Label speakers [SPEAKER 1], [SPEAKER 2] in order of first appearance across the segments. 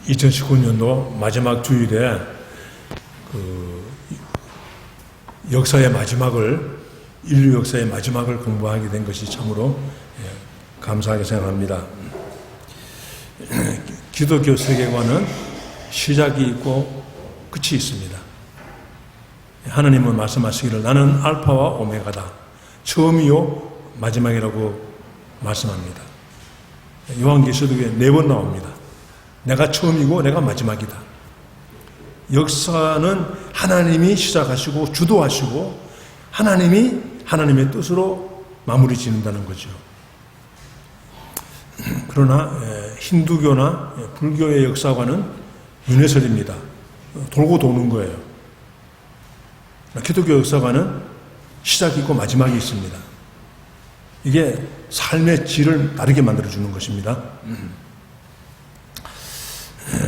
[SPEAKER 1] 2019년도 마지막 주일에 역사의 마지막을, 인류 역사의 마지막을 공부하게 된 것이 참으로 감사하게 생각합니다. 기독교 세계관은 시작이 있고 끝이 있습니다. 하나님은 말씀하시기를 나는 알파와 오메가다, 처음이요 마지막이라고 말씀합니다. 요한계시록에 4번 나옵니다. 내가 처음이고 내가 마지막이다. 역사는 하나님이 시작하시고 주도하시고 하나님이 하나님의 뜻으로 마무리 짓는다는 거죠. 그러나 힌두교나 불교의 역사관은 윤회설입니다. 돌고 도는 거예요. 기독교 역사관은 시작이 있고 마지막이 있습니다. 이게 삶의 질을 다르게 만들어주는 것입니다.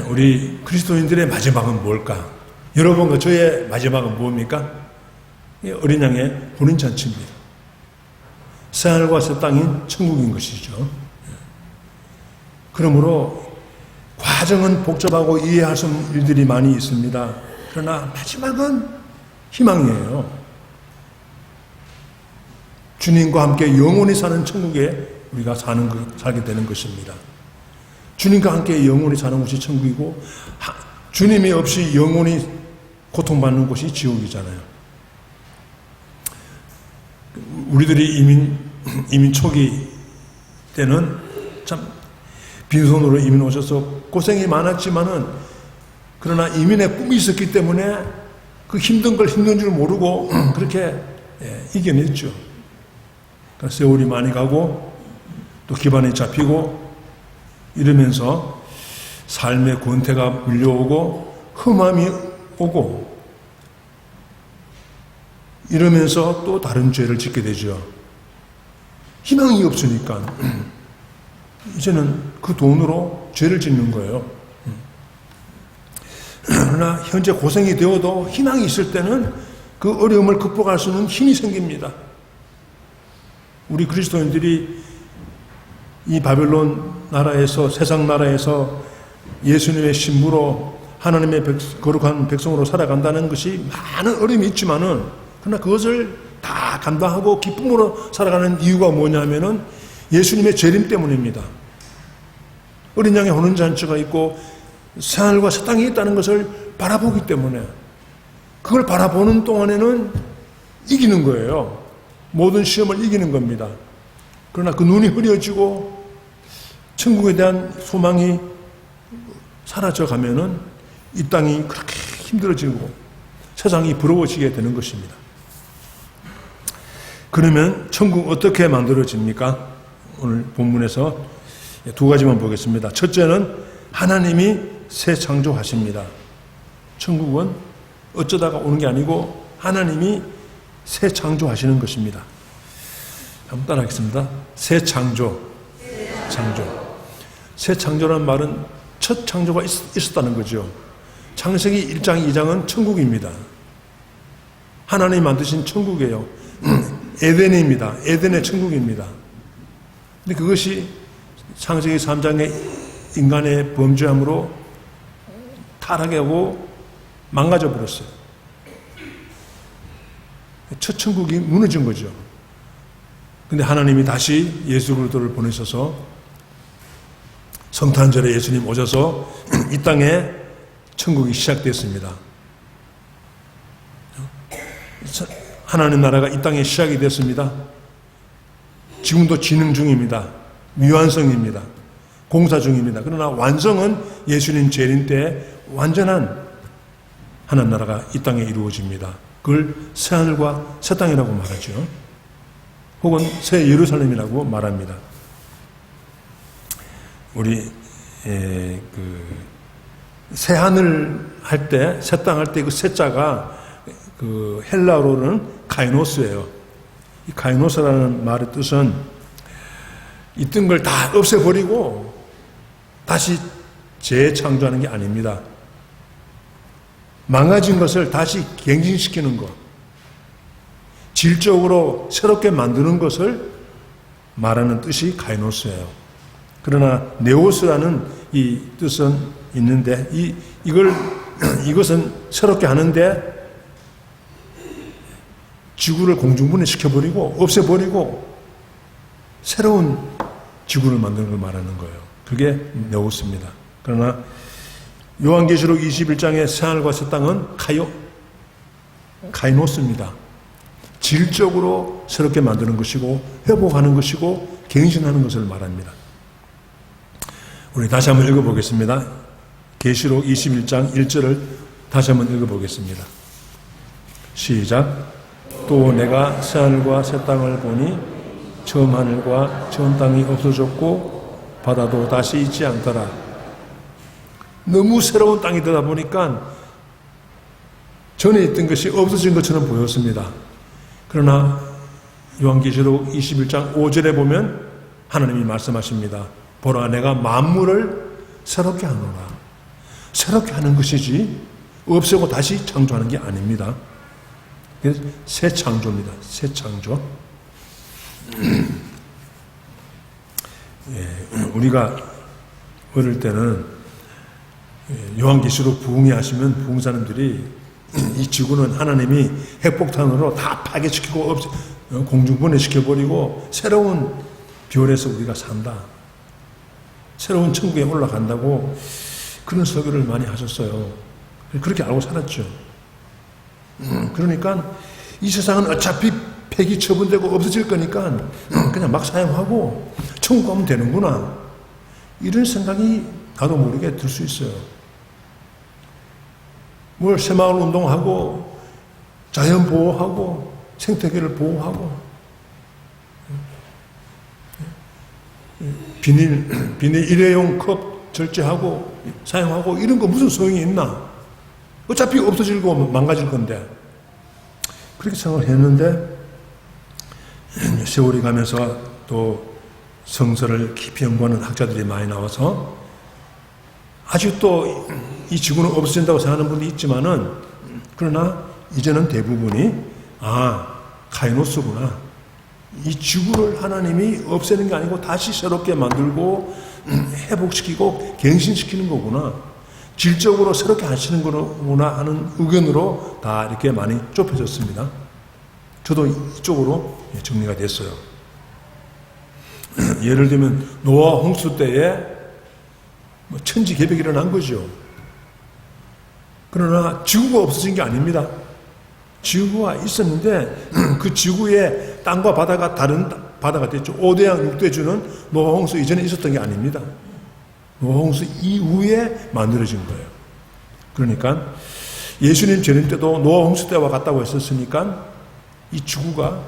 [SPEAKER 1] 우리 그리스도인들의 마지막은 뭘까? 여러분과 저의 마지막은 무엇입니까? 어린 양의 혼인잔치입니다. 새하늘과 새 땅인 천국인 것이죠. 그러므로 과정은 복잡하고 이해할 수 없는 일들이 많이 있습니다. 그러나 마지막은 희망이에요. 주님과 함께 영원히 사는 천국에 우리가 살게 되는 것입니다. 주님과 함께 영원히 사는 곳이 천국이고, 주님이 없이 영원히 고통받는 곳이 지옥이잖아요. 우리들이 이민 초기 때는 참 빈손으로 이민 오셔서 고생이 많았지만은, 그러나 이민의 꿈이 있었기 때문에 그 힘든 걸 힘든 줄 모르고 그렇게 이겨냈죠. 세월이 많이 가고 또 기반이 잡히고 이러면서 삶의 권태가 밀려오고 험함이 오고 이러면서 또 다른 죄를 짓게 되죠. 희망이 없으니까 이제는 그 돈으로 죄를 짓는 거예요. 그러나 현재 고생이 되어도 희망이 있을 때는 그 어려움을 극복할 수 있는 힘이 생깁니다. 우리 그리스도인들이 이 바벨론 나라에서, 세상 나라에서 예수님의 신부로 하나님의 거룩한 백성으로 살아간다는 것이 많은 어려움이 있지만은, 그러나 그것을 다 감당하고 기쁨으로 살아가는 이유가 뭐냐면은 예수님의 재림 때문입니다. 어린 양의 혼인잔치가 있고 새하늘과 새 땅이 있다는 것을 바라보기 때문에, 그걸 바라보는 동안에는 이기는 거예요. 모든 시험을 이기는 겁니다. 그러나 그 눈이 흐려지고 천국에 대한 소망이 사라져 가면은 이 땅이 그렇게 힘들어지고 세상이 부러워지게 되는 것입니다. 그러면 천국 어떻게 만들어집니까? 오늘 본문에서 2가지만 보겠습니다. 첫째는 하나님이 새 창조하십니다. 천국은 어쩌다가 오는 게 아니고 하나님이 새 창조하시는 것입니다. 한번 따라하겠습니다. 새 창조. 새 창조라는 말은 첫 창조가 있었다는 거죠. 창세기 1장, 2장은 천국입니다. 하나님이 만드신 천국이에요. 에덴입니다. 에덴의 천국입니다. 근데 그것이 창세기 3장의 인간의 범죄함으로 타락하고 망가져 버렸어요. 첫 천국이 무너진 거죠. 근데 하나님이 다시 예수 그리스도를 보내셔서 성탄절에 예수님 오셔서 이 땅에 천국이 시작됐습니다. 하나님 나라가 이 땅에 시작이 됐습니다. 지금도 진행 중입니다. 미완성입니다. 공사 중입니다. 그러나 완성은 예수님 재림 때 완전한 하나님 나라가 이 땅에 이루어집니다. 그걸 새하늘과 새 땅이라고 말하죠. 혹은 새 예루살렘이라고 말합니다. 우리 새하늘 할 때, 새 땅 할 때 그 새자가 그 헬라어로는 카이노스예요. 이 카이노스라는 말의 뜻은 있던 걸 다 없애버리고 다시 재창조하는 게 아닙니다. 망가진 것을 다시 갱신시키는 것, 질적으로 새롭게 만드는 것을 말하는 뜻이 카이노스예요. 그러나 네오스라는 이 뜻은 있는데 이것은 새롭게 하는데 지구를 공중분해시켜버리고 없애버리고 새로운 지구를 만드는 걸 말하는 거예요. 그게 네오스입니다. 그러나 요한계시록 21장의 새하늘과 새 땅은 카이노스입니다. 질적으로 새롭게 만드는 것이고 회복하는 것이고 갱신하는 것을 말합니다. 우리 다시 한번 읽어보겠습니다. 계시록 21장 1절을 다시 한번 읽어보겠습니다. 시작. 또 내가 새하늘과 새 땅을 보니 처음 하늘과 처음 땅이 없어졌고 바다도 다시 있지 않더라. 너무 새로운 땅이 되다 보니까 전에 있던 것이 없어진 것처럼 보였습니다. 그러나 요한계시록 21장 5절에 보면 하나님이 말씀하십니다. 보라, 내가 만물을 새롭게 하노라. 새롭게 하는 것이지 없애고 다시 창조하는 게 아닙니다. 새 창조입니다. 새 창조. 우리가 어릴 때는 요한계시록 부흥회하시면 부흥사님들이 이 지구는 하나님이 핵폭탄으로 다 파괴시키고 공중분해시켜버리고 새로운 별에서 우리가 산다. 새로운 천국에 올라간다고 그런 설교를 많이 하셨어요. 그렇게 알고 살았죠. 그러니까 이 세상은 어차피 폐기 처분되고 없어질 거니까 그냥 막 사용하고 천국 가면 되는구나. 이런 생각이 나도 모르게 들 수 있어요. 뭘 새마을 운동하고 자연 보호하고 생태계를 보호하고 비닐 일회용 컵 절제하고 사용하고 이런 거 무슨 소용이 있나? 어차피 없어지고 망가질 건데 그렇게 생각을 했는데 세월이 가면서 또 성서를 깊이 연구하는 학자들이 많이 나와서 아직 또 이 지구는 없어진다고 생각하는 분도 있지만은 그러나 이제는 대부분이 카이노스구나. 이 지구를 하나님이 없애는 게 아니고 다시 새롭게 만들고 회복시키고 갱신시키는 거구나. 질적으로 새롭게 하시는 거구나 하는 의견으로 다 이렇게 많이 좁혀졌습니다. 저도 이쪽으로 정리가 됐어요. 예를 들면 노아 홍수 때에 천지개벽이 일어난 거죠. 그러나 지구가 없어진 게 아닙니다. 지구가 있었는데 그 지구에 땅과 바다가 다른 바다가 됐죠. 5대양 6대주는 노아 홍수 이전에 있었던 게 아닙니다. 노아 홍수 이후에 만들어진 거예요. 그러니까 예수님 재림 때도 노아 홍수 때와 같다고 했었으니까 이 지구가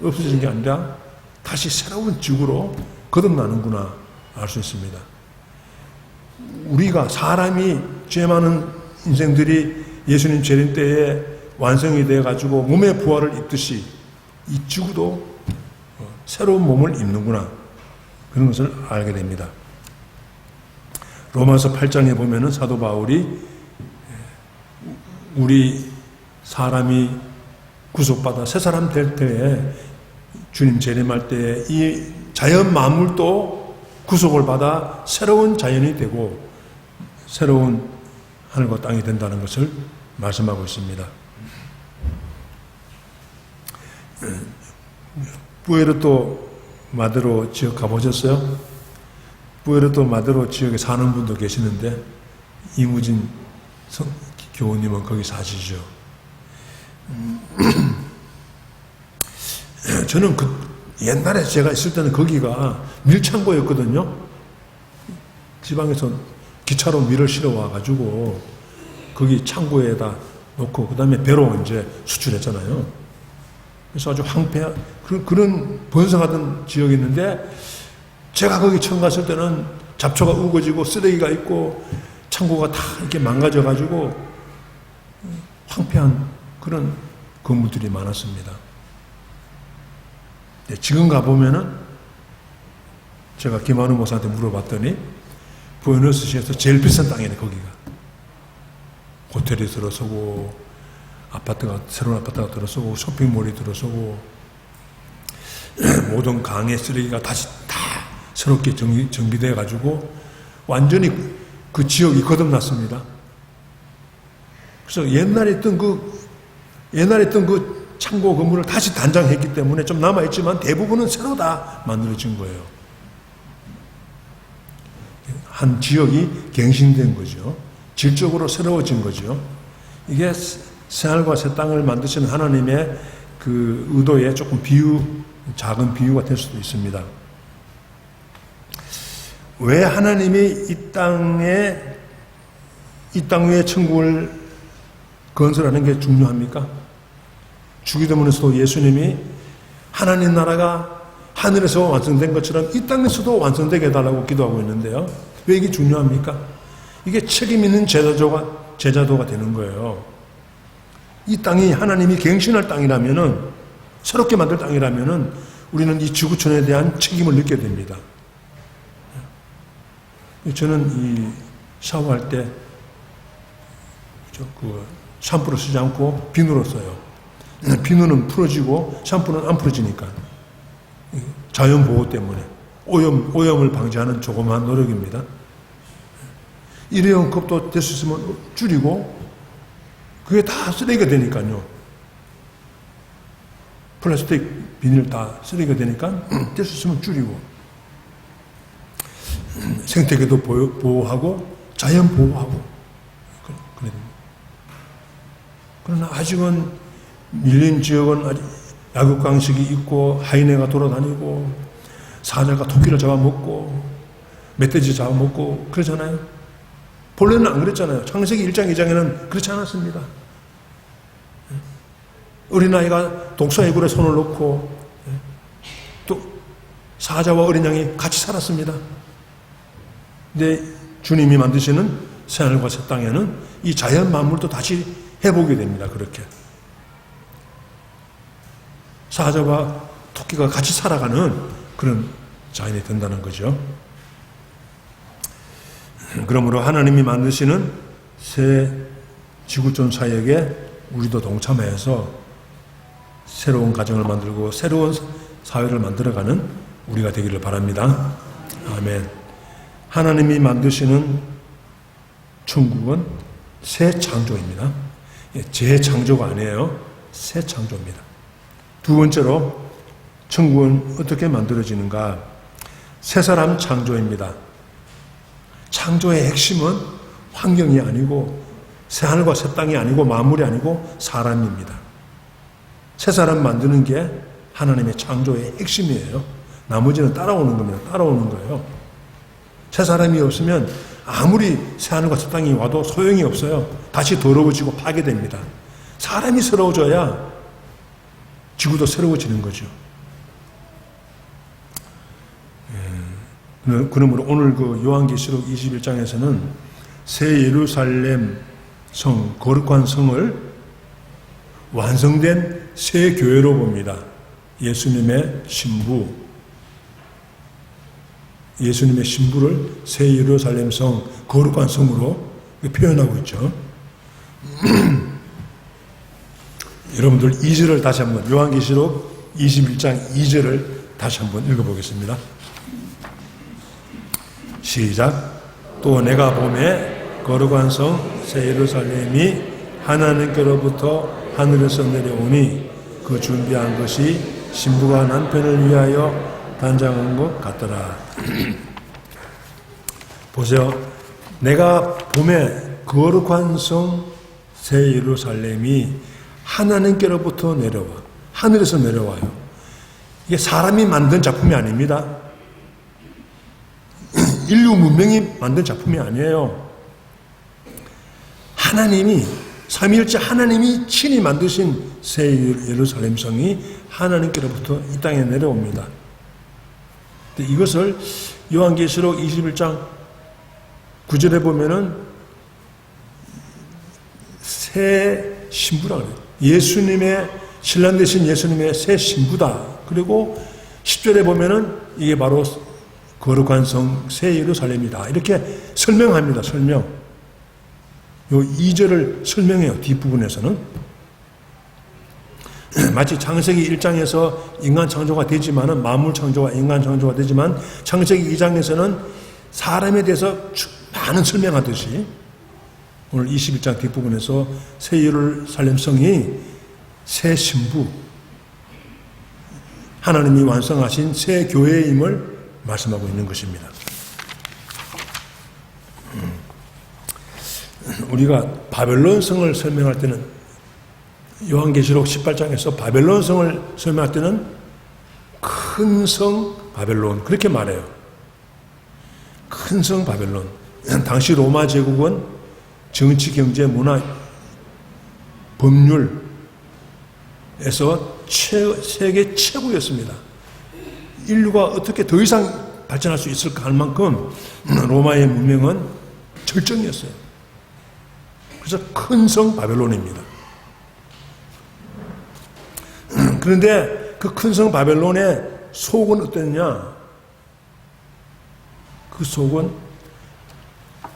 [SPEAKER 1] 없어진 게 아니라 다시 새로운 지구로 거듭나는구나 알 수 있습니다. 우리가 사람이 죄 많은 인생들이 예수님 재림 때에 완성이 되어가지고 몸의 부활을 입듯이 이 지구도 새로운 몸을 입는구나 그런 것을 알게 됩니다. 로마서 8장에 보면은 사도 바울이 우리 사람이 구속받아 새 사람 될 때에 주님 재림할 때에 이 자연 만물도 구속을 받아 새로운 자연이 되고 새로운 하늘과 땅이 된다는 것을 말씀하고 있습니다. 부에르토 마드로 지역 가보셨어요? 부에르토 마드로 지역에 사는 분도 계시는데 이무진 교우님은 거기 사시죠. 저는 옛날에 제가 있을 때는 거기가 밀창고였거든요. 지방에서 기차로 밀을 실어 와가지고 거기 창고에다 놓고 그 다음에 배로 이제 수출했잖아요. 그래서 아주 황폐한 그런 번성하던 지역이었는데 제가 거기 처음 갔을 때는 잡초가 우거지고 쓰레기가 있고 창고가 다 이렇게 망가져가지고 황폐한 그런 건물들이 많았습니다. 지금 가보면은 제가 김한우 목사한테 물어봤더니 부에노스시에서 제일 비싼 땅이네 거기가. 호텔이 들어서고 새로운 아파트가 들어서고 쇼핑몰이 들어서고 모든 강의 쓰레기가 다시 다 새롭게 정비돼 가지고 완전히 그 지역이 거듭났습니다. 그래서 옛날에 있던 그 창고 건물을 다시 단장했기 때문에 좀 남아있지만 대부분은 새로 다 만들어진 거예요. 한 지역이 갱신된 거죠. 질적으로 새로워진 거죠. 이게 새하늘과 새 땅을 만드시는 하나님의 그 의도에 조금 작은 비유가 될 수도 있습니다. 왜 하나님이 이 땅 위에 천국을 건설하는 게 중요합니까? 주기도문에서도 예수님이 하나님 나라가 하늘에서 완성된 것처럼 이 땅에서도 완성되게 해달라고 기도하고 있는데요. 왜 이게 중요합니까? 이게 책임 있는 제자도가 되는 거예요. 이 땅이 하나님이 갱신할 땅이라면은, 새롭게 만들 땅이라면은 우리는 이 지구촌에 대한 책임을 느껴야 됩니다. 저는 이 샤워할 때 샴푸를 쓰지 않고 비누로 써요. 비누는 풀어지고 샴푸는 안 풀어지니까. 자연 보호 때문에 오염을 방지하는 조그마한 노력입니다. 일회용 컵도 될 수 있으면 줄이고, 그게 다 쓰레기가 되니까요. 플라스틱 비닐 다 쓰레기가 되니까 될 수 있으면 줄이고, 생태계도 보호하고 자연 보호하고 그래야 됩니다. 그러나 아직은 밀림 지역은 아직 약육강식이 있고 하이네가 돌아다니고 사자가 토끼를 잡아먹고 멧돼지 잡아먹고 그러잖아요. 본래는 안 그랬잖아요. 창세기 1장 2장에는 그렇지 않았습니다. 어린아이가 독사의 굴에 손을 놓고 또 사자와 어린 양이 같이 살았습니다. 근데 주님이 만드시는 새하늘과 새 땅에는 이 자연 만물도 다시 해보게 됩니다. 그렇게 사자와 토끼가 같이 살아가는 그런 자연이 된다는 거죠. 그러므로 하나님이 만드시는 새 지구촌 사역에 우리도 동참해서 새로운 가정을 만들고 새로운 사회를 만들어가는 우리가 되기를 바랍니다. 아멘. 하나님이 만드시는 천국은 새 창조입니다. 재창조가 아니에요. 새 창조입니다. 두 번째로 천국은 어떻게 만들어지는가? 새 사람 창조입니다. 창조의 핵심은 환경이 아니고 새하늘과 새 땅이 아니고 만물이 아니고 사람입니다. 새 사람 만드는 게 하나님의 창조의 핵심이에요. 나머지는 따라오는 겁니다. 따라오는 거예요. 새 사람이 없으면 아무리 새하늘과 새 땅이 와도 소용이 없어요. 다시 더러워지고 파괴됩니다. 사람이 새로워져야 지구도 새로워지는 거죠. 그러므로 오늘 그 요한계시록 21장에서는 새 예루살렘 성, 거룩한 성을 완성된 새 교회로 봅니다. 예수님의 신부를 새 예루살렘 성, 거룩한 성으로 표현하고 있죠. 여러분들 2절을 다시 한번, 요한계시록 21장 2절을 다시 한번 읽어보겠습니다. 시작. 또 내가 보매 거룩한 성 새 예루살렘이 하나님께로부터 하늘에서 내려오니 그 준비한 것이 신부가 남편을 위하여 단장한 것 같더라. 보세요. 내가 보매 거룩한 성 새 예루살렘이 하나님께로부터 내려와. 하늘에서 내려와요. 이게 사람이 만든 작품이 아닙니다. 인류 문명이 만든 작품이 아니에요. 하나님이, 삼위일체 하나님이 친히 만드신 새 예루살렘 성이 하나님께로부터 이 땅에 내려옵니다. 이것을 요한계시록 21장 9절에 보면은 새 신부라고 그래요. 예수님의, 신랑 되신 예수님의 새 신부다. 그리고 10절에 보면은 이게 바로 거룩한 성 새 예루살렘이다. 이렇게 설명합니다. 설명. 요 2절을 설명해요. 뒷부분에서는. 마치 창세기 1장에서 인간 창조가 되지만은, 만물 창조와 인간 창조가 되지만, 창세기 2장에서는 사람에 대해서 많은 설명하듯이 오늘 21장 뒷부분에서 새 예루살렘 성이 새 신부, 하나님이 완성하신 새 교회임을 말씀하고 있는 것입니다. 우리가 바벨론 성을 설명할 때는 요한계시록 18장에서 바벨론 성을 설명할 때는 큰 성 바벨론 그렇게 말해요. 큰 성 바벨론. 당시 로마 제국은 정치, 경제, 문화, 법률에서 세계 최고였습니다. 인류가 어떻게 더 이상 발전할 수 있을까 할 만큼 로마의 문명은 절정이었어요. 그래서 큰 성 바벨론입니다. 그런데 그 큰 성 바벨론의 속은 어땠냐? 그 속은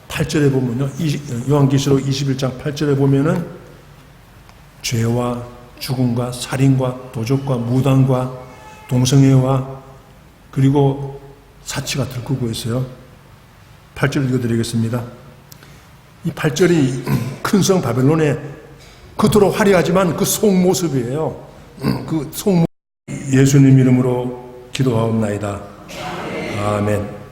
[SPEAKER 1] 8절에 보면요. 요한계시록 21장 8절에 보면은 죄와 죽음과 살인과 도적과 무당과 동성애와 그리고 사치가 들끓고 있어요. 8절 읽어드리겠습니다. 이 8절이 큰 성 바벨론의 겉으로 화려하지만 그 속모습이에요. 그 속모습. 예수님 이름으로 기도하옵나이다. 아멘.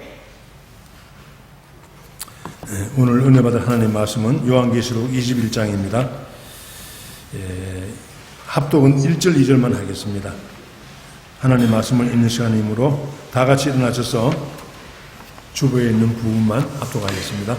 [SPEAKER 1] 오늘 은혜 받을 하나님 말씀은 요한계시록 21장입니다. 합독은 1절, 2절만 하겠습니다. 하나님 말씀을 읽는 시간이므로 다 같이 일어나셔서 주보에 있는 부분만 합독하겠습니다.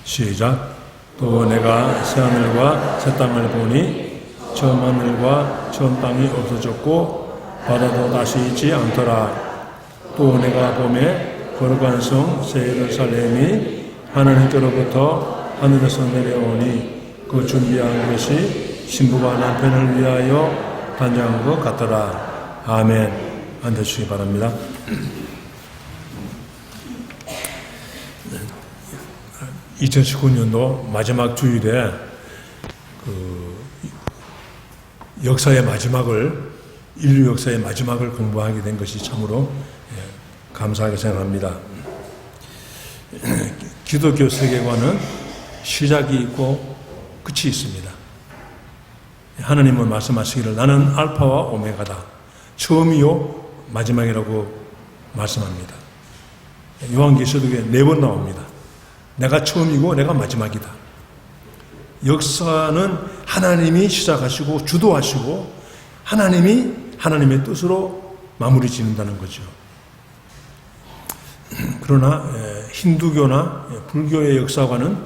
[SPEAKER 1] 시작. 또 내가 새하늘과 새 땅을 보니 처음 하늘과 처음 땅이 없어졌고 바다도 다시 있지 않더라. 또 내가 보매 거룩한 성 새 예루살렘이 하나님께로부터 하늘에서 내려오니 그 준비한 것이 신부가 남편을 위하여 단장한 것 같더라. 아멘. 앉아주시기 바랍니다. 2019년도 마지막 주일에 역사의 마지막을, 인류 역사의 마지막을 공부하게 된 것이 참으로 감사하게 생각합니다. 기독교 세계관은 시작이 있고 끝이 있습니다. 하나님은 말씀하시기를 나는 알파와 오메가다. 처음이요 마지막이라고 말씀합니다. 요한계시록에 4번 나옵니다. 내가 처음이고 내가 마지막이다. 역사는 하나님이 시작하시고 주도하시고 하나님이 하나님의 뜻으로 마무리 짓는다는 거죠. 그러나 힌두교나 불교의 역사관은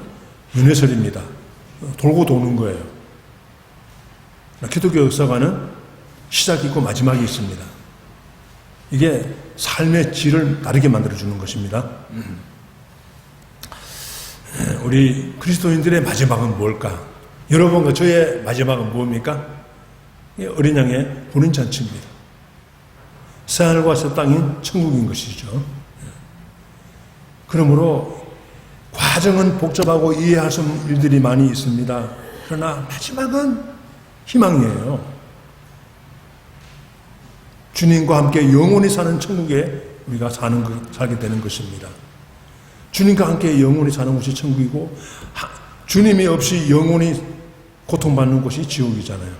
[SPEAKER 1] 윤회설입니다. 돌고 도는 거예요. 기독교 역사관은 시작이 있고 마지막이 있습니다. 이게 삶의 질을 다르게 만들어주는 것입니다. 우리 그리스도인들의 마지막은 뭘까? 여러분과 저의 마지막은 뭡니까? 어린 양의 혼인잔치입니다. 새하늘과 새 땅인 천국인 것이죠. 그러므로 과정은 복잡하고 이해할 수 없는 일들이 많이 있습니다. 그러나 마지막은 희망이에요. 주님과 함께 영원히 사는 천국에 우리가 살게 되는 것입니다. 주님과 함께 영원히 사는 곳이 천국이고 주님이 없이 영원히 고통받는 곳이 지옥이잖아요.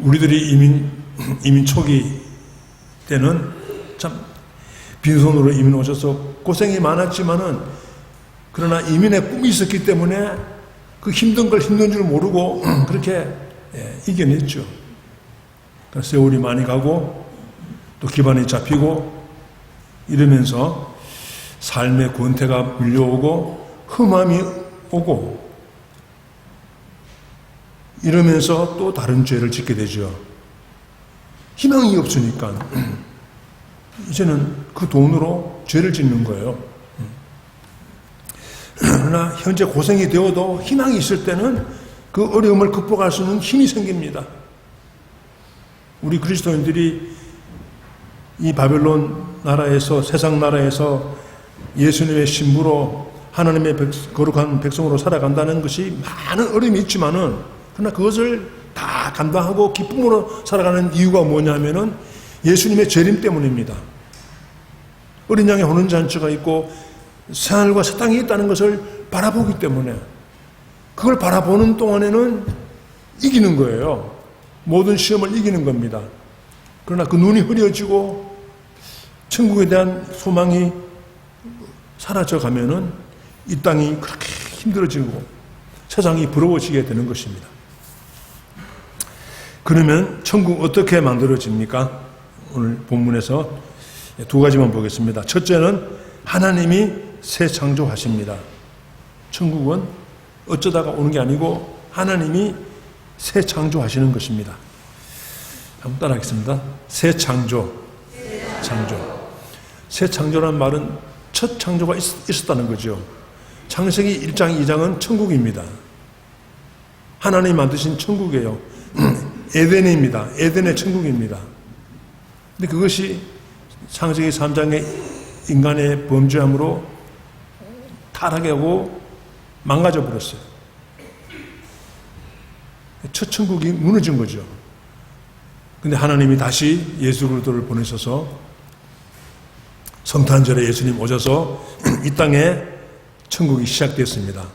[SPEAKER 1] 우리들이 이민 초기 때는 참 빈손으로 이민 오셔서 고생이 많았지만은 그러나 이민의 꿈이 있었기 때문에 그 힘든 걸 힘든 줄 모르고 그렇게 이겨냈죠. 세월이 많이 가고 또 기반이 잡히고 이러면서 삶의 권태가 밀려오고 험함이 오고 이러면서 또 다른 죄를 짓게 되죠. 희망이 없으니까 이제는 그 돈으로 죄를 짓는 거예요. 그러나 현재 고생이 되어도 희망이 있을 때는 그 어려움을 극복할 수 있는 힘이 생깁니다. 우리 그리스도인들이 이 바벨론 나라에서 세상 나라에서 예수님의 신부로 하나님의 거룩한 백성으로 살아간다는 것이 많은 어려움이 있지만은 그러나 그것을 다 감당하고 기쁨으로 살아가는 이유가 뭐냐면은 예수님의 재림 때문입니다. 어린 양의 혼인잔치가 있고 새하늘과 새 땅이 있다는 것을 바라보기 때문에, 그걸 바라보는 동안에는 이기는 거예요. 모든 시험을 이기는 겁니다. 그러나 그 눈이 흐려지고 천국에 대한 소망이 사라져 가면은 이 땅이 그렇게 힘들어지고 세상이 부러워지게 되는 것입니다. 그러면 천국 어떻게 만들어집니까? 오늘 본문에서 두 가지만 보겠습니다. 첫째는 하나님이 새 창조하십니다. 천국은 어쩌다가 오는 게 아니고 하나님이 새 창조하시는 것입니다. 한번 따라하겠습니다. 새 창조. 새 창조라는 말은 첫 창조가 있었다는 거죠. 창세기 1장, 2장은 천국입니다. 하나님이 만드신 천국이에요. 에덴입니다. 에덴의 천국입니다. 근데 그것이 창세기 3장의 인간의 범죄함으로 타락하고 망가져 버렸어요. 첫 천국이 무너진 거죠. 근데 하나님이 다시 예수 그리스도를 보내셔서 성탄절에 예수님 오셔서 이 땅에 천국이 시작됐습니다.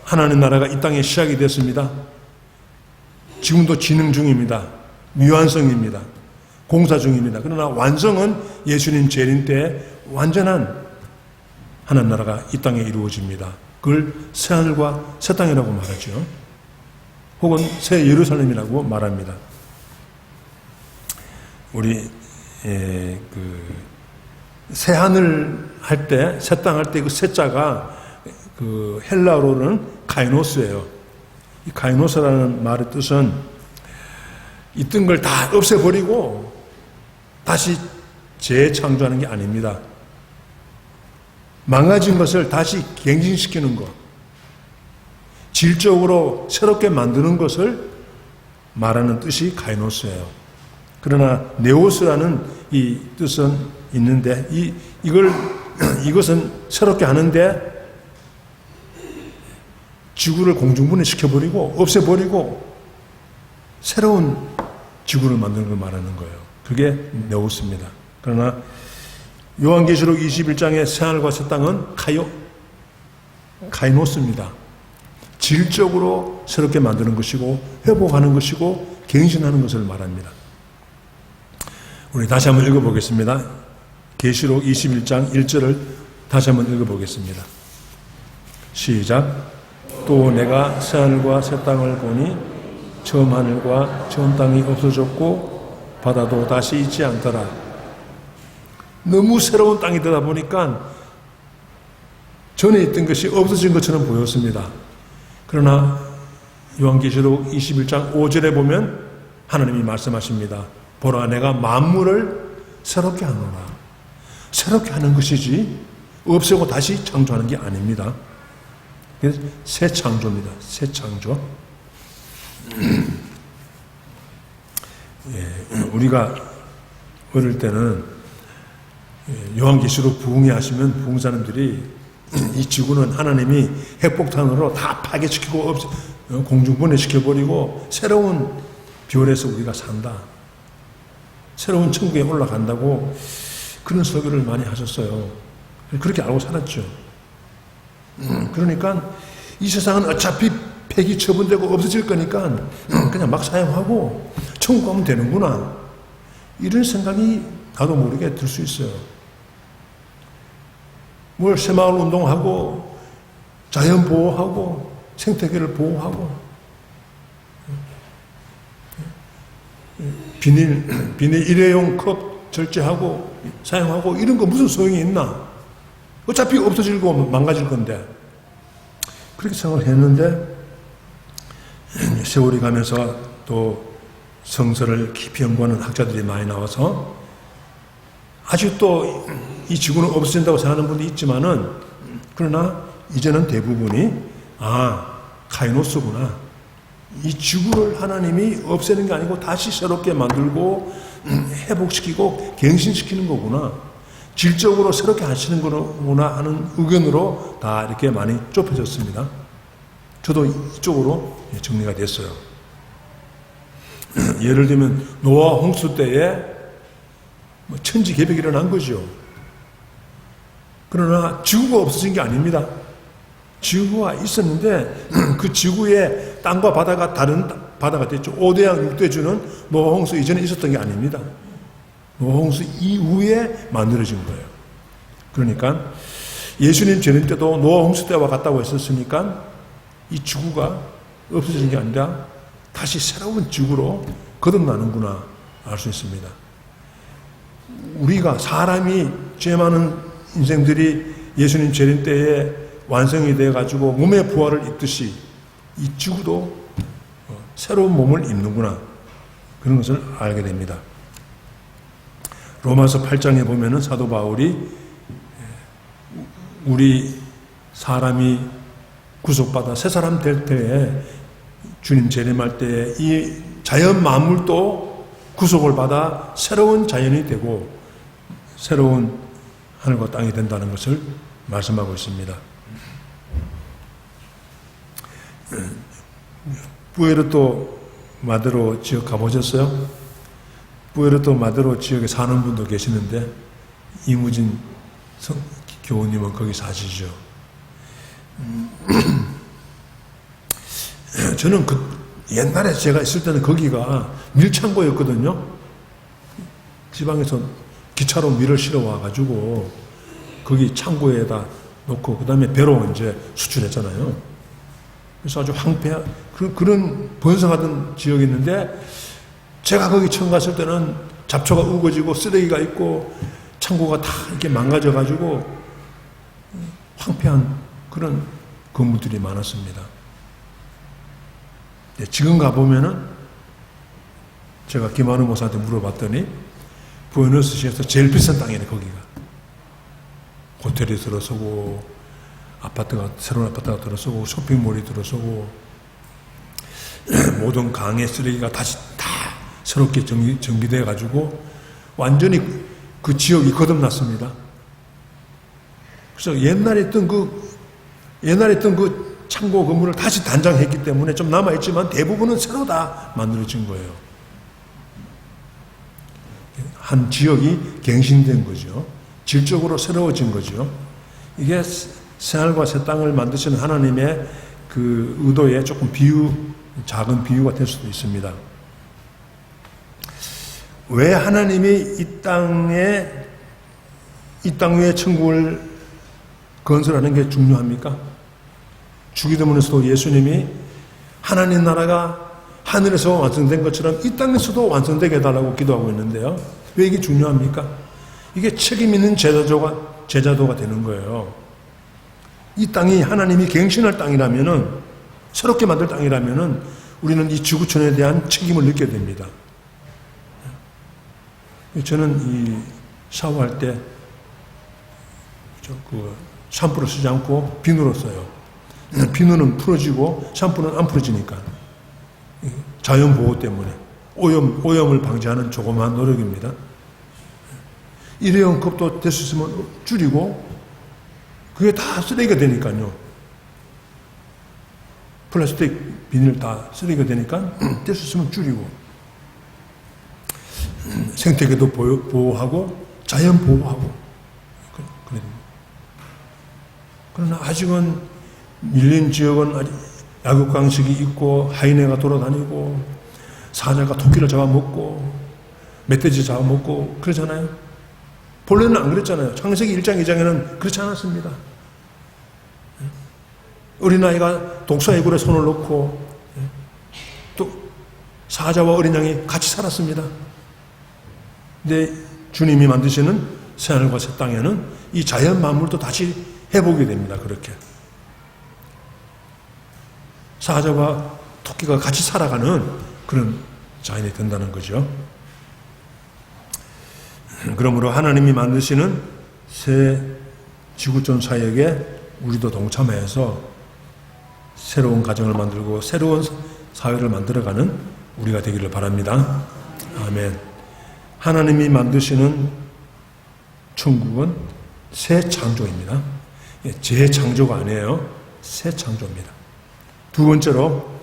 [SPEAKER 1] 하나님 나라가 이 땅에 시작이 됐습니다. 지금도 진행 중입니다. 미완성입니다. 공사 중입니다. 그러나 완성은 예수님 재림 때 완전한 하나님 나라가 이 땅에 이루어집니다. 그걸 새하늘과 새 땅이라고 말하죠. 혹은 새 예루살렘이라고 말합니다. 우리 새하늘 할 때, 새 땅 할 때 그 새자가 그 헬라어로는 카이노스예요. 이 카이노스라는 말의 뜻은 있던 걸 다 없애버리고 다시 재창조하는 게 아닙니다. 망가진 것을 다시 갱신시키는 것, 질적으로 새롭게 만드는 것을 말하는 뜻이 카이노스예요. 그러나 네오스라는 이 뜻은 있는데 이것은 새롭게 하는데 지구를 공중분해시켜버리고 없애버리고 새로운 지구를 만드는 걸 말하는 거예요. 그게 네오스입니다. 그러나 요한계시록 21장의 새하늘과 새 땅은 카이노스입니다. 질적으로 새롭게 만드는 것이고 회복하는 것이고 갱신하는 것을 말합니다. 우리 다시 한번 읽어보겠습니다. 계시록 21장 1절을 다시 한번 읽어보겠습니다. 시작. 또 내가 새하늘과 새 땅을 보니 처음 하늘과 처음 땅이 없어졌고 바다도 다시 있지 않더라. 너무 새로운 땅이 되다 보니까 전에 있던 것이 없어진 것처럼 보였습니다. 그러나 요한계시록 21장 5절에 보면 하나님이 말씀하십니다. 보라, 내가 만물을 새롭게 하노라. 새롭게 하는 것이지 없애고 다시 창조하는 게 아닙니다. 그래서 새 창조입니다. 새 창조. 우리가 어릴 때는 요한계시록 부흥회 하시면 부흥사님들이 이 지구는 하나님이 핵폭탄으로 다 파괴시키고 공중분해시켜버리고 새로운 별에서 우리가 산다. 새로운 천국에 올라간다고 그런 설교를 많이 하셨어요. 그렇게 알고 살았죠. 그러니까 이 세상은 어차피 폐기 처분되고 없어질 거니까 그냥 막 사용하고 천국 가면 되는구나. 이런 생각이 나도 모르게 들 수 있어요. 뭘 새마을 운동하고 자연 보호하고 생태계를 보호하고 비닐 일회용 컵 절제하고 사용하고 이런 거 무슨 소용이 있나? 어차피 없어지고 망가질 건데. 그렇게 생각을 했는데 세월이 가면서 또 성서를 깊이 연구하는 학자들이 많이 나와서 아직 또 이 지구는 없어진다고 생각하는 분도 있지만은 그러나 이제는 대부분이 카이노스구나. 이 지구를 하나님이 없애는 게 아니고 다시 새롭게 만들고 회복시키고 갱신시키는 거구나. 질적으로 새롭게 하시는 거구나 하는 의견으로 다 이렇게 많이 좁혀졌습니다. 저도 이쪽으로 정리가 됐어요. 예를 들면 노아 홍수 때에 천지개벽이 일어난 거죠. 그러나 지구가 없어진 게 아닙니다. 지구가 있었는데 그 지구에 땅과 바다가 다른 바다가 됐죠. 5대양 6대주는 노아 홍수 이전에 있었던 게 아닙니다. 노아 홍수 이후에 만들어진 거예요. 그러니까 예수님 재림 때도 노아 홍수 때와 같다고 했었으니까 이 지구가 없어진 게 아니라 다시 새로운 지구로 거듭나는구나 알 수 있습니다. 우리가 사람이 죄 많은 인생들이 예수님 재림 때에 완성이 되어가지고 몸의 부활을 입듯이 이 지구도 새로운 몸을 입는구나 그런 것을 알게 됩니다. 로마서 8장에 보면은 사도 바울이 우리 사람이 구속받아 새 사람 될 때에 주님 재림할 때에 이 자연 만물도 구속을 받아 새로운 자연이 되고 새로운 하늘과 땅이 된다는 것을 말씀하고 있습니다. 부에르토 마드로 지역 가보셨어요? 부에르토 마드로 지역에 사는 분도 계시는데 이무진 교우님은 거기 사시죠. 저는 옛날에 제가 있을 때는 거기가 밀창고였거든요. 지방에서 기차로 밀을 실어 와가지고 거기 창고에다 놓고 그 다음에 배로 이제 수출했잖아요. 그래서 아주 황폐한 그런 번성하던 지역이 있는데 제가 거기 처음 갔을 때는 잡초가 우거지고 쓰레기가 있고 창고가 다 이렇게 망가져가지고 황폐한 그런 건물들이 많았습니다. 지금 가보면은 제가 김한우 목사한테 물어봤더니 부에노스시에서 제일 비싼 땅이네 거기가. 호텔이 들어서고 새로운 아파트가 들어서고 쇼핑몰이 들어서고 모든 강의 쓰레기가 다시 다 새롭게 정비돼 가지고 완전히 그 지역이 거듭났습니다. 그래서 옛날에 있던 그 창고 건물을 다시 단장했기 때문에 좀 남아있지만 대부분은 새로 다 만들어진 거예요. 한 지역이 갱신된 거죠. 질적으로 새로워진 거죠. 이게 새하늘과 새 땅을 만드시는 하나님의 그 의도에 조금 작은 비유가 될 수도 있습니다. 왜 하나님이 이 땅 위에 천국을 건설하는 게 중요합니까? 주기도문에서도 예수님이 하나님 나라가 하늘에서 완성된 것처럼 이 땅에서도 완성되게 해달라고 기도하고 있는데요. 왜 이게 중요합니까? 이게 책임 있는 제자도가 되는 거예요. 이 땅이 하나님이 갱신할 땅이라면은, 새롭게 만들 땅이라면은 우리는 이 지구촌에 대한 책임을 느껴야 됩니다. 저는 이 샤워할 때 샴푸를 쓰지 않고 비누로 써요. 비누는 풀어지고 샴푸는 안 풀어지니까. 자연 보호 때문에 오염을 방지하는 조그마한 노력입니다. 일회용 컵도 될 수 있으면 줄이고 그게 다 쓰레기가 되니까요. 플라스틱 비닐 다 쓰레기가 되니까 될 수 있으면 줄이고 생태계도 보호하고 자연 보호하고 그래요. 그러나 아직은 밀린 지역은 아직 약육강식이 있고 하이네가 돌아다니고 사자가 토끼를 잡아먹고 멧돼지 잡아먹고 그러잖아요. 본래는 안 그랬잖아요. 창세기 1장 2장에는 그렇지 않았습니다. 어린아이가 독사의 굴에 손을 놓고 또 사자와 어린 양이 같이 살았습니다. 근데 주님이 만드시는 새하늘과 새 땅에는 이 자연 만물도 다시 회복이 됩니다. 그렇게 사자와 토끼가 같이 살아가는 그런 자연이 된다는 거죠. 그러므로 하나님이 만드시는 새 지구촌 사역에 우리도 동참해서 새로운 가정을 만들고 새로운 사회를 만들어가는 우리가 되기를 바랍니다. 아멘. 하나님이 만드시는 천국은 새 창조입니다. 재창조가 아니에요. 새 창조입니다. 두 번째로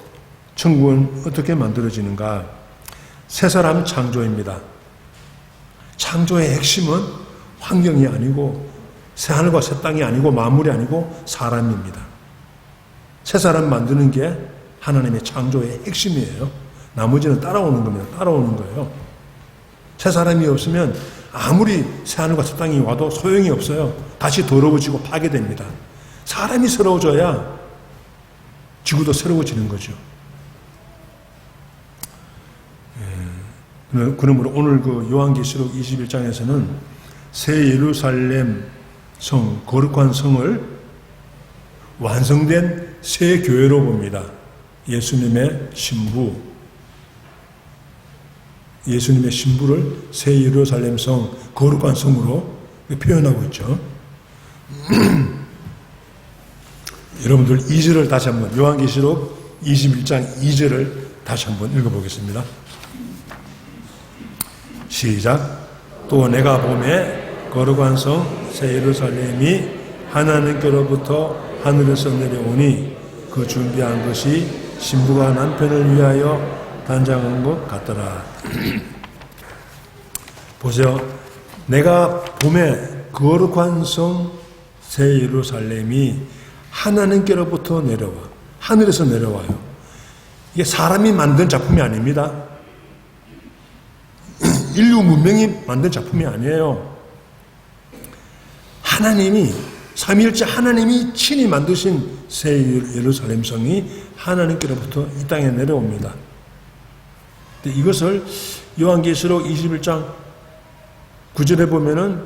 [SPEAKER 1] 천국은 어떻게 만들어지는가? 새 사람 창조입니다. 창조의 핵심은 환경이 아니고 새하늘과 새 땅이 아니고 만물이 아니고 사람입니다. 새 사람 만드는 게 하나님의 창조의 핵심이에요. 나머지는 따라오는 겁니다. 따라오는 거예요. 새 사람이 없으면 아무리 새하늘과 새 땅이 와도 소용이 없어요. 다시 더러워지고 파괴됩니다. 사람이 새로워져야 지구도 새로워지는 거죠. 그러므로 오늘 그 요한계시록 21장에서는 새 예루살렘 성, 거룩한 성을 완성된 새 교회로 봅니다. 예수님의 신부, 예수님의 신부를 새 예루살렘 성, 거룩한 성으로 표현하고 있죠. 여러분들 2절을 다시 한번, 요한계시록 21장 2절을 다시 한번 읽어보겠습니다. 시작. 또 내가 보매 거룩한 성 새 예루살렘이 하나님께로부터 하늘에서 내려오니 그 준비한 것이 신부가 남편을 위하여 단장한 것 같더라. 보세요. 내가 봄에 거룩한 성 새 예루살렘이 하나님께로부터 내려와. 하늘에서 내려와요. 이게 사람이 만든 작품이 아닙니다. 인류 문명이 만든 작품이 아니에요. 하나님이, 삼위일체 하나님이 친히 만드신 새 예루살렘 성이 하나님께로부터 이 땅에 내려옵니다. 이것을 요한계시록 21장 9절에 보면은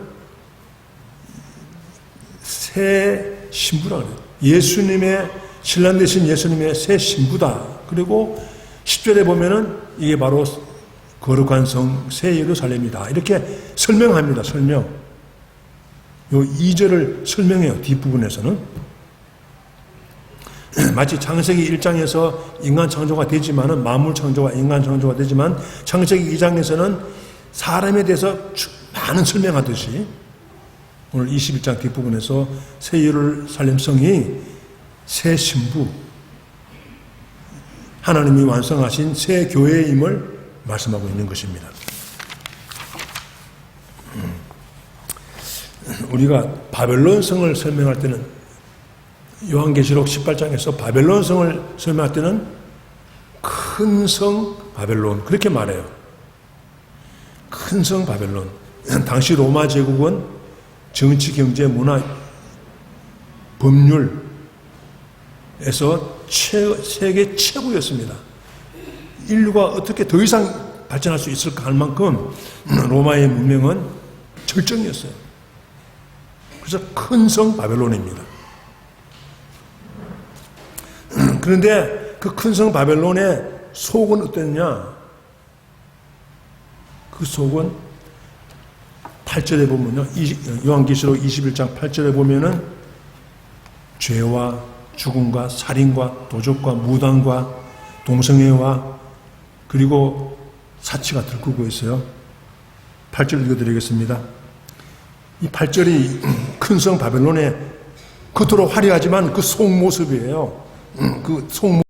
[SPEAKER 1] 새 신부라고 해요. 예수님의, 신랑 되신 예수님의 새 신부다. 그리고 10절에 보면은 이게 바로 거룩한 성 새 예루살렘이다. 이렇게 설명합니다. 설명. 요 2절을 설명해요. 뒷부분에서는. 마치 창세기 1장에서 인간 창조가 되지만은, 만물 창조와 인간 창조가 되지만, 창세기 2장에서는 사람에 대해서 많은 설명하듯이 오늘 21장 뒷부분에서 새 예루살렘 성이 새 신부, 하나님이 완성하신 새 교회임을 말씀하고 있는 것입니다. 우리가 바벨론 성을 설명할 때는, 요한계시록 18장에서 바벨론 성을 설명할 때는 큰 성 바벨론 그렇게 말해요. 큰 성 바벨론. 당시 로마 제국은 정치, 경제, 문화, 법률에서 세계 최고였습니다. 인류가 어떻게 더 이상 발전할 수 있을까 할 만큼 로마의 문명은 절정이었어요. 그래서 큰 성 바벨론입니다. 그런데 그 큰 성 바벨론의 속은 어땠냐? 그 속은 8절에 보면요. 요한계시록 21장 8절에 보면은 죄와 죽음과 살인과 도적과 무당과 동성애와 그리고 사치가 들끓고 있어요. 8절 읽어드리겠습니다. 이 8절이 큰 성 바벨론의 겉으로 화려하지만 그 속 모습이에요. 그 속